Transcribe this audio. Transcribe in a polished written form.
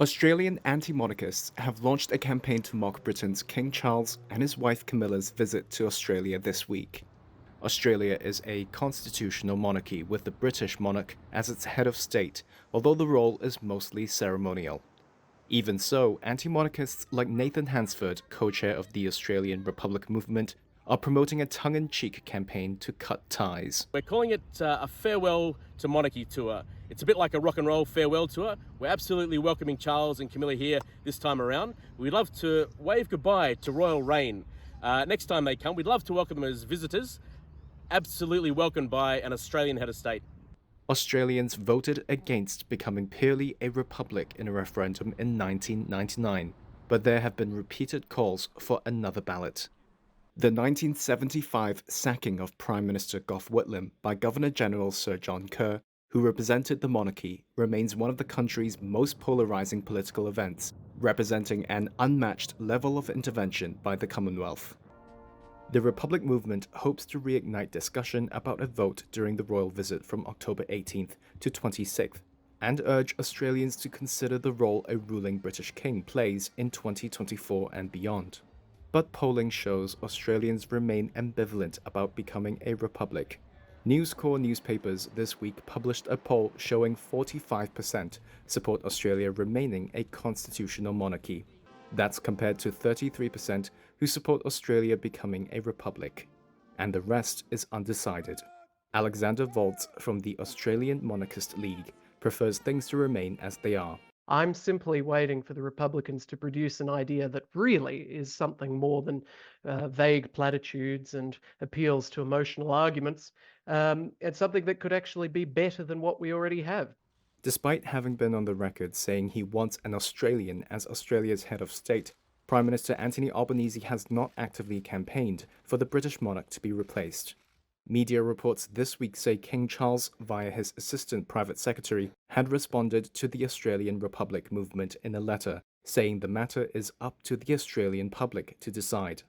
Australian anti-monarchists have launched a campaign to mock Britain's King Charles and his wife Camilla's visit to Australia this week. Australia is a constitutional monarchy with the British monarch as its head of state, although the role is mostly ceremonial. Even so, anti-monarchists like Nathan Hansford, co-chair of the Australian Republic movement, are promoting a tongue-in-cheek campaign to cut ties. We're calling it a farewell to monarchy tour. It's a bit like a rock and roll farewell tour. We're absolutely welcoming Charles and Camilla here this time around. We'd love to wave goodbye to royal reign. Next time they come, we'd love to welcome them as visitors, absolutely welcomed by an Australian head of state. Australians voted against becoming purely a republic in a referendum in 1999, but there have been repeated calls for another ballot. The 1975 sacking of Prime Minister Gough Whitlam by Governor-General Sir John Kerr, who represented the monarchy, remains one of the country's most polarizing political events, representing an unmatched level of intervention by the Commonwealth. The Republic movement hopes to reignite discussion about a vote during the royal visit from October 18th to 26th, and urge Australians to consider the role a ruling British king plays in 2024 and beyond. But polling shows Australians remain ambivalent about becoming a republic. News Corp newspapers this week published a poll showing 45% support Australia remaining a constitutional monarchy. That's compared to 33% who support Australia becoming a republic. And the rest is undecided. Alexander Volz from the Australian Monarchist League prefers things to remain as they are. I'm simply waiting for the Republicans to produce an idea that really is something more than vague platitudes and appeals to emotional arguments. It's something that could actually be better than what we already have. Despite having been on the record saying he wants an Australian as Australia's head of state, Prime Minister Anthony Albanese has not actively campaigned for the British monarch to be replaced. Media reports this week say King Charles, via his assistant private secretary, had responded to the Australian Republic movement in a letter, saying the matter is up to the Australian public to decide.